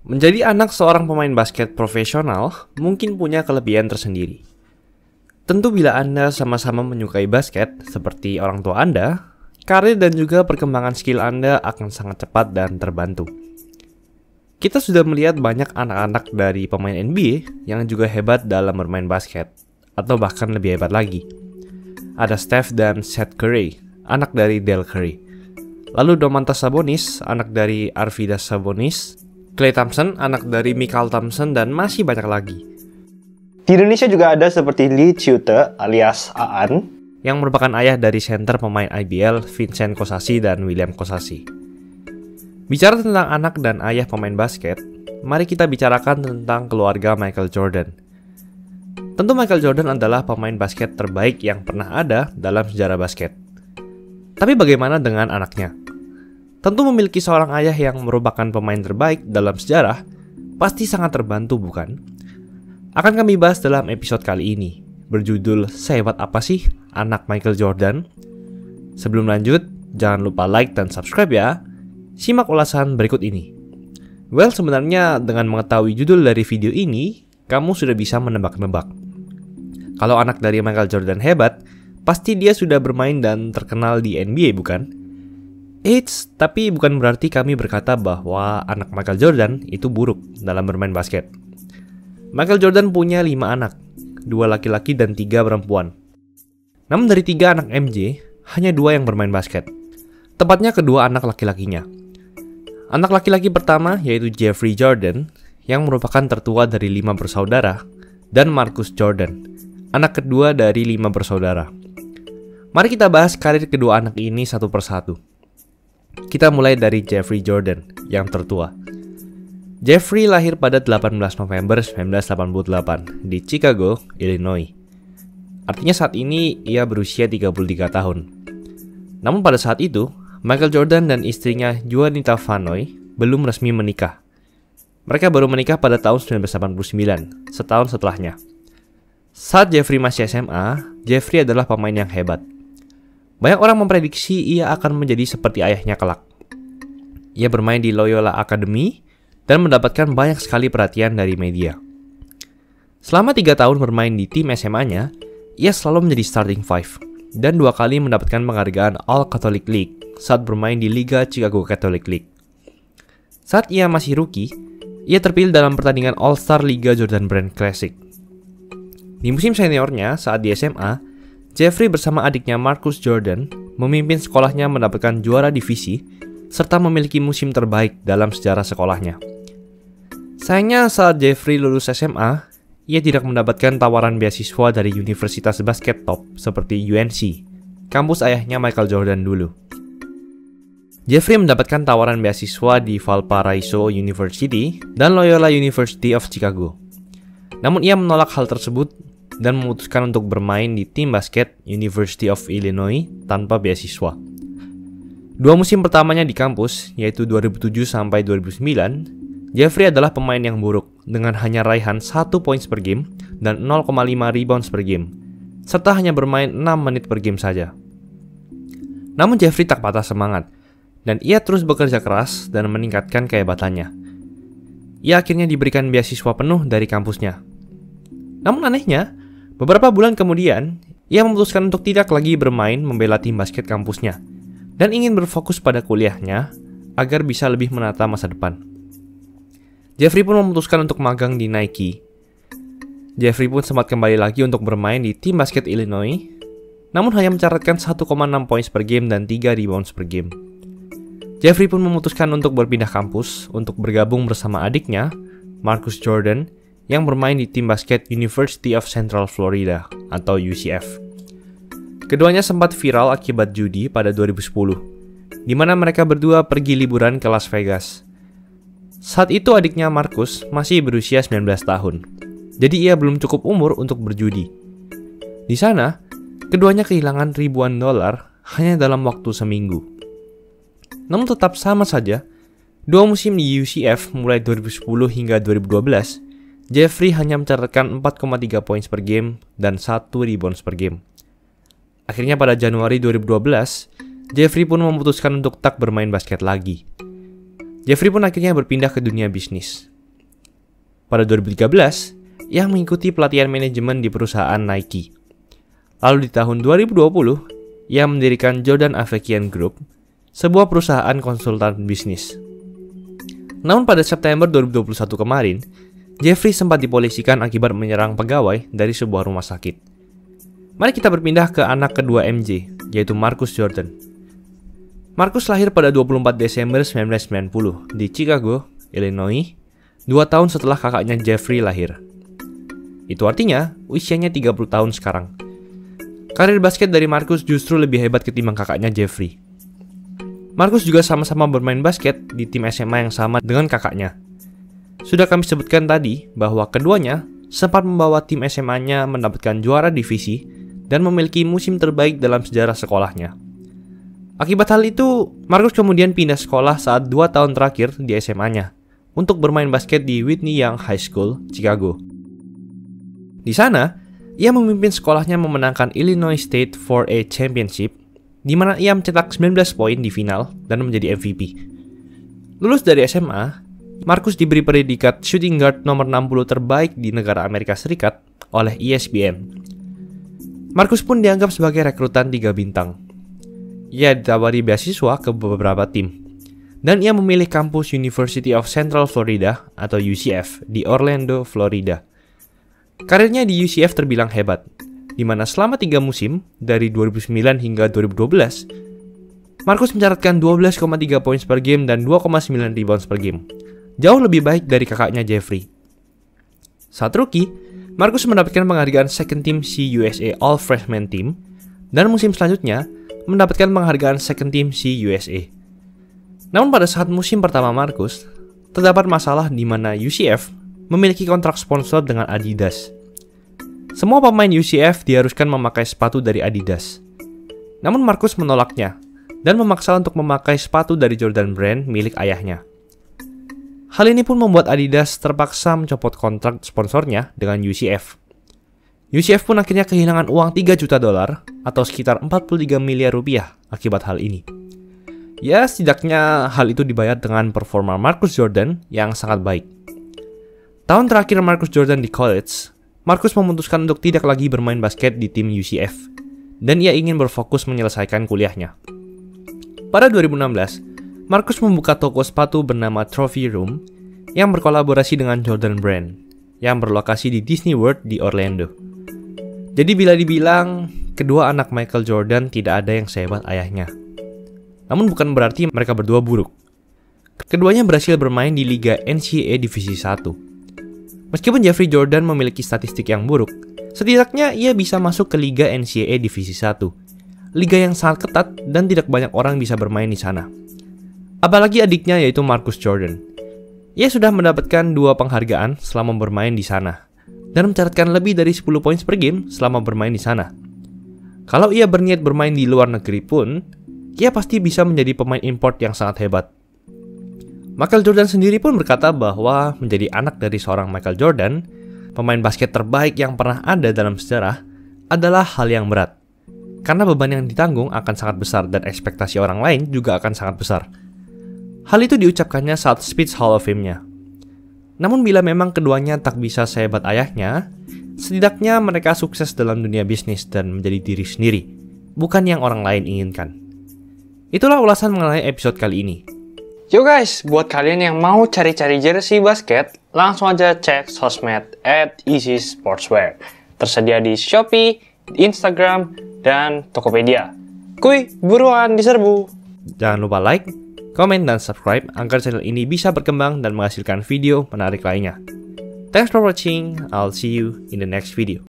Menjadi anak seorang pemain basket profesional mungkin punya kelebihan tersendiri. Tentu bila Anda sama-sama menyukai basket seperti orang tua Anda, karir dan juga perkembangan skill Anda akan sangat cepat dan terbantu. Kita sudah melihat banyak anak-anak dari pemain NBA yang juga hebat dalam bermain basket, atau bahkan lebih hebat lagi. Ada Steph dan Seth Curry, anak dari Dell Curry. Lalu Domantas Sabonis, anak dari Arvydas Sabonis, Klay Thompson, anak dari Mikal Thompson, dan masih banyak lagi. Di Indonesia juga ada seperti Lee Chiute alias Aan, yang merupakan ayah dari center pemain IBL Vincent Kosasi dan William Kosasi. Bicara tentang anak dan ayah pemain basket, mari kita bicarakan tentang keluarga Michael Jordan. Tentu Michael Jordan adalah pemain basket terbaik yang pernah ada dalam sejarah basket. Tapi bagaimana dengan anaknya? Tentu memiliki seorang ayah yang merupakan pemain terbaik dalam sejarah, pasti sangat terbantu bukan? Akan kami bahas dalam episode kali ini, berjudul Sehebat Apa Sih Anak Michael Jordan? Sebelum lanjut, jangan lupa like dan subscribe ya. Simak ulasan berikut ini. Well, sebenarnya dengan mengetahui judul dari video ini, kamu sudah bisa menebak-nebak. Kalau anak dari Michael Jordan hebat, pasti dia sudah bermain dan terkenal di NBA bukan? Tapi bukan berarti kami berkata bahwa anak Michael Jordan itu buruk dalam bermain basket. Michael Jordan punya 5 anak, 2 laki-laki dan 3 perempuan. Namun dari 3 anak MJ, hanya 2 yang bermain basket. Tepatnya kedua anak laki-lakinya. Anak laki-laki pertama yaitu Jeffrey Jordan, yang merupakan tertua dari 5 bersaudara, dan Marcus Jordan, anak kedua dari 5 bersaudara. Mari kita bahas karir kedua anak ini satu persatu. Kita mulai dari Jeffrey Jordan, yang tertua. Jeffrey lahir pada 18 November 1988 di Chicago, Illinois. Artinya saat ini ia berusia 33 tahun. Namun pada saat itu, Michael Jordan dan istrinya Juanita Vanoy belum resmi menikah. Mereka baru menikah pada tahun 1989, setahun setelahnya. Saat Jeffrey masih SMA, Jeffrey adalah pemain yang hebat. Banyak orang memprediksi ia akan menjadi seperti ayahnya kelak. Ia bermain di Loyola Academy dan mendapatkan banyak sekali perhatian dari media. Selama 3 tahun bermain di tim SMA-nya, ia selalu menjadi starting five dan 2 kali mendapatkan penghargaan All Catholic League saat bermain di Liga Chicago Catholic League. Saat ia masih rookie, ia terpilih dalam pertandingan All-Star Liga Jordan Brand Classic. Di musim seniornya saat di SMA, Jeffrey bersama adiknya Marcus Jordan memimpin sekolahnya mendapatkan juara divisi serta memiliki musim terbaik dalam sejarah sekolahnya. Sayangnya saat Jeffrey lulus SMA, ia tidak mendapatkan tawaran beasiswa dari universitas basket top seperti UNC, kampus ayahnya Michael Jordan dulu. Jeffrey mendapatkan tawaran beasiswa di Valparaiso University dan Loyola University of Chicago. Namun ia menolak hal tersebut dan memutuskan untuk bermain di tim basket University of Illinois tanpa beasiswa. 2 musim pertamanya di kampus, yaitu 2007 sampai 2009, Jeffrey adalah pemain yang buruk dengan hanya raihan 1 points per game dan 0,5 rebounds per game, serta hanya bermain 6 menit per game saja. Namun Jeffrey tak patah semangat, dan ia terus bekerja keras dan meningkatkan kehebatannya. Ia akhirnya diberikan beasiswa penuh dari kampusnya. Namun anehnya, beberapa bulan kemudian, ia memutuskan untuk tidak lagi bermain membela tim basket kampusnya dan ingin berfokus pada kuliahnya agar bisa lebih menata masa depan. Jeffrey pun memutuskan untuk magang di Nike. Jeffrey pun sempat kembali lagi untuk bermain di tim basket Illinois, namun hanya mencatatkan 1,6 points per game dan 3 rebounds per game. Jeffrey pun memutuskan untuk berpindah kampus untuk bergabung bersama adiknya, Marcus Jordan, yang bermain di tim basket University of Central Florida atau UCF. Keduanya sempat viral akibat judi pada 2010, di mana mereka berdua pergi liburan ke Las Vegas. Saat itu adiknya Marcus masih berusia 19 tahun, jadi ia belum cukup umur untuk berjudi. Di sana, keduanya kehilangan ribuan dolar hanya dalam waktu seminggu. Namun tetap sama saja, 2 musim di UCF mulai 2010 hingga 2012, Jeffrey hanya mencatatkan 4,3 points per game dan 1 rebounds per game. Akhirnya pada Januari 2012, Jeffrey pun memutuskan untuk tak bermain basket lagi. Jeffrey pun akhirnya berpindah ke dunia bisnis pada 2013, ia mengikuti pelatihan manajemen di perusahaan Nike. Lalu di tahun 2020, ia mendirikan Jordan Avakian Group, sebuah perusahaan konsultan bisnis. Namun pada September 2021 kemarin, Jeffrey sempat dipolisikan akibat menyerang pegawai dari sebuah rumah sakit. Mari kita berpindah ke anak kedua MJ, yaitu Marcus Jordan. Marcus lahir pada 24 Desember 1990 di Chicago, Illinois, 2 tahun setelah kakaknya Jeffrey lahir. Itu artinya, usianya 30 tahun sekarang. Karir basket dari Marcus justru lebih hebat ketimbang kakaknya Jeffrey. Marcus juga sama-sama bermain basket di tim SMA yang sama dengan kakaknya. Sudah kami sebutkan tadi bahwa keduanya sempat membawa tim SMA-nya mendapatkan juara divisi dan memiliki musim terbaik dalam sejarah sekolahnya. Akibat hal itu, Marcus kemudian pindah sekolah saat 2 tahun terakhir di SMA-nya untuk bermain basket di Whitney Young High School, Chicago. Di sana, ia memimpin sekolahnya memenangkan Illinois State 4A Championship, di mana ia mencetak 19 poin di final dan menjadi MVP. Lulus dari SMA, Marcus diberi predikat shooting guard nomor 60 terbaik di negara Amerika Serikat oleh ESPN. Marcus pun dianggap sebagai rekrutan 3 bintang. Ia ditawari beasiswa ke beberapa tim, dan ia memilih kampus University of Central Florida atau UCF di Orlando, Florida. Karirnya di UCF terbilang hebat, di mana selama 3 musim, dari 2009 hingga 2012, Marcus mencatatkan 12,3 poin per game dan 2,9 rebounds per game. Jauh lebih baik dari kakaknya Jeffrey. Saat rookie, Marcus mendapatkan penghargaan Second Team CUSA All Freshman Team, dan musim selanjutnya mendapatkan penghargaan Second Team CUSA. Namun pada saat musim pertama Marcus, terdapat masalah di mana UCF memiliki kontrak sponsor dengan Adidas. Semua pemain UCF diharuskan memakai sepatu dari Adidas. Namun Marcus menolaknya dan memaksa untuk memakai sepatu dari Jordan Brand milik ayahnya. Hal ini pun membuat Adidas terpaksa mencopot kontrak sponsornya dengan UCF. UCF pun akhirnya kehilangan uang $3 juta atau sekitar 43 miliar rupiah akibat hal ini. Ya, setidaknya hal itu dibayar dengan performa Marcus Jordan yang sangat baik. Tahun terakhir Marcus Jordan di college, Marcus memutuskan untuk tidak lagi bermain basket di tim UCF, dan ia ingin berfokus menyelesaikan kuliahnya. Pada 2016, Marcus membuka toko sepatu bernama Trophy Room yang berkolaborasi dengan Jordan Brand, yang berlokasi di Disney World di Orlando. Jadi bila dibilang, kedua anak Michael Jordan tidak ada yang sehebat ayahnya. Namun bukan berarti mereka berdua buruk. Keduanya berhasil bermain di Liga NCAA Divisi 1. Meskipun Jeffrey Jordan memiliki statistik yang buruk, setidaknya ia bisa masuk ke Liga NCAA Divisi 1. Liga yang sangat ketat dan tidak banyak orang bisa bermain di sana. Apalagi adiknya yaitu Marcus Jordan. Ia sudah mendapatkan 2 penghargaan selama bermain di sana, dan mencatatkan lebih dari 10 poin per game selama bermain di sana. Kalau ia berniat bermain di luar negeri pun, ia pasti bisa menjadi pemain import yang sangat hebat. Michael Jordan sendiri pun berkata bahwa menjadi anak dari seorang Michael Jordan, pemain basket terbaik yang pernah ada dalam sejarah, adalah hal yang berat. Karena beban yang ditanggung akan sangat besar dan ekspektasi orang lain juga akan sangat besar. Hal itu diucapkannya saat speech Hall of Fame-nya. Namun bila memang keduanya tak bisa sehebat ayahnya, setidaknya mereka sukses dalam dunia bisnis dan menjadi diri sendiri, bukan yang orang lain inginkan. Itulah ulasan mengenai episode kali ini. Yo guys, buat kalian yang mau cari-cari jersey basket, langsung aja cek sosmed @easysportswear. Tersedia di Shopee, Instagram, dan Tokopedia. Kuy, buruan diserbu! Jangan lupa like, komen, dan subscribe agar channel ini bisa berkembang dan menghasilkan video menarik lainnya. Thanks for watching, I'll see you in the next video.